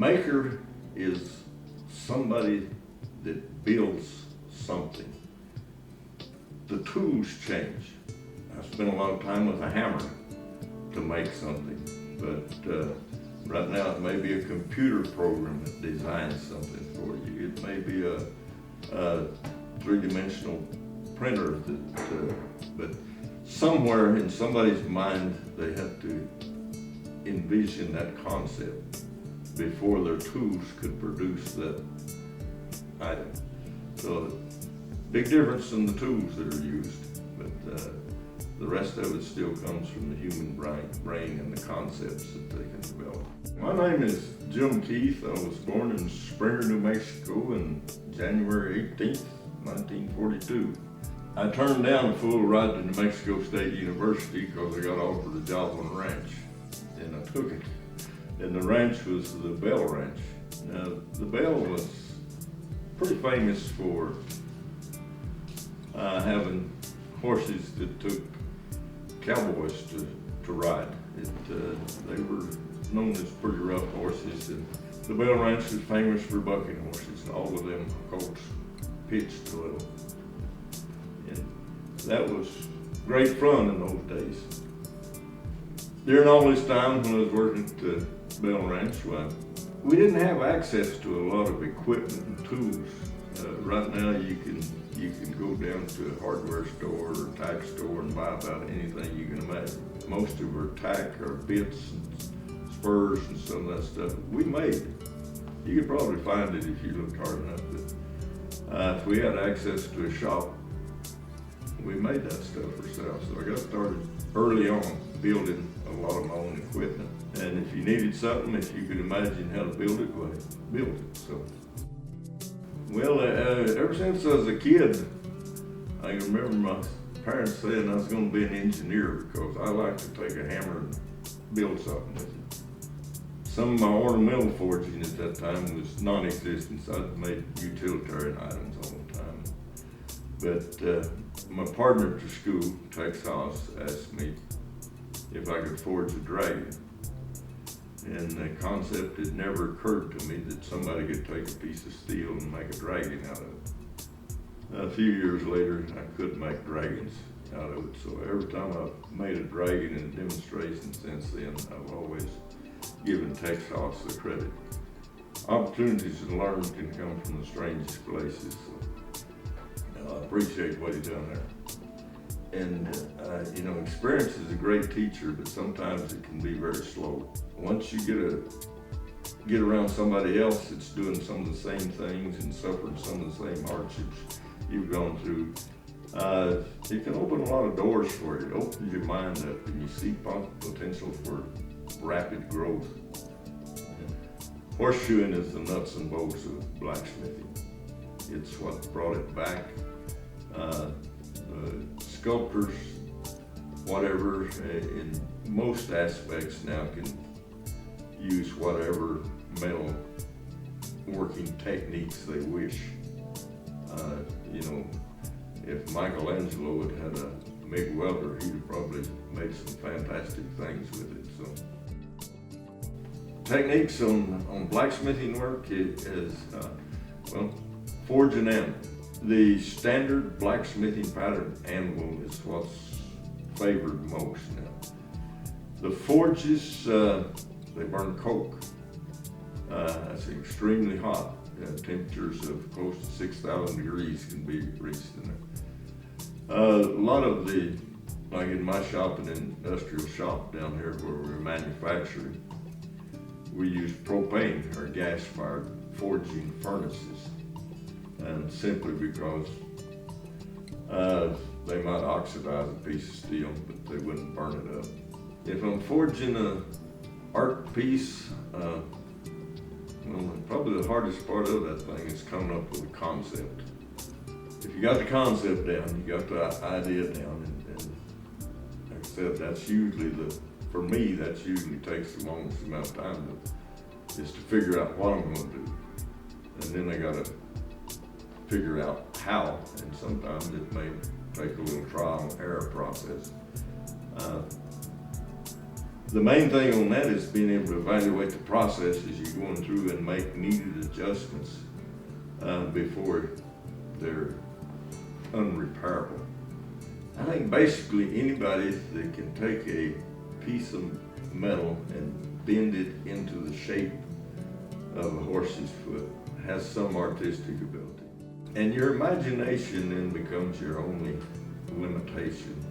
maker is somebody that builds something. The tools change. I spent a lot of time with a hammer to make something, but right now it may be a computer program that designs something for you. It may be a three-dimensional printer but somewhere in somebody's mind they have to envision that concept before their tools could produce that item. So big difference in the tools that are used, but the rest of it still comes from the human brain and the concepts that they can develop. My name is Jim Keith. I was born in Springer, New Mexico on January 18th, 1942. I turned down a full ride to New Mexico State University because I got offered a job on a ranch, and I took it. And the ranch was the Bell Ranch. Now, the Bell was pretty famous for having horses that took cowboys to ride. They were known as pretty rough horses, and the Bell Ranch was famous for bucking horses. All of them colts pitched a little. And that was great fun in those days. During all this time when I was working at the Bell Ranch, we didn't have access to a lot of equipment and tools. Right now you can go down to a hardware store or tack store and buy about anything you can imagine. Most of our tack are bits and spurs and some of that stuff we made. You could probably find it if you looked hard enough. But if we had access to a shop, we made that stuff ourselves. So I got started early on building a lot of my own equipment. And if you needed something, if you could imagine how to build it, well, build it. So. Well, ever since I was a kid, I remember my parents saying I was going to be an engineer because I like to take a hammer and build something with it. Some of my ornamental forging at that time was non-existent, so I made utilitarian items all the time. But my partner at the school, Tex Haas, asked me if I could forge a dragon. And the concept had never occurred to me that somebody could take a piece of steel and make a dragon out of it. A few years later, I could make dragons out of it. So every time I've made a dragon in a demonstration since then, I've always given Tex Haas the credit. Opportunities to learn can come from the strangest places. So I appreciate what he's done there. And experience is a great teacher, but sometimes it can be very slow. Once you get around somebody else that's doing some of the same things and suffering some of the same hardships you've gone through, it can open a lot of doors for you. It opens your mind up and you see potential for rapid growth. Horseshoeing is the nuts and bolts of blacksmithing. It's what brought it back. Sculptors, whatever, in most aspects now can use whatever metal working techniques they wish. If Michelangelo had a MIG welder, he'd have probably made some fantastic things with it. So, techniques on blacksmithing work is forge an anvil. The standard blacksmithing pattern anvil is what's favored most now. The forges, they burn coke. That's extremely hot. Temperatures of close to 6,000 degrees can be reached in there. A lot of like in my shop, an industrial shop down here where we're manufacturing, we use propane or gas-fired forging furnaces. And simply because they might oxidize a piece of steel, but they wouldn't burn it up. If I'm forging an art piece, probably the hardest part of that thing is coming up with a concept. If you got the concept down, you got the idea down, and like I said, that's usually for me, that usually takes the longest amount of time is to figure out what I'm going to do. And then I got to figure out how, and sometimes it may take a little trial and error process. The main thing on that is being able to evaluate the process as you're going through and make needed adjustments before they're unrepairable. I think basically anybody that can take a piece of metal and bend it into the shape of a horse's foot has some artistic ability. And your imagination then becomes your only limitation.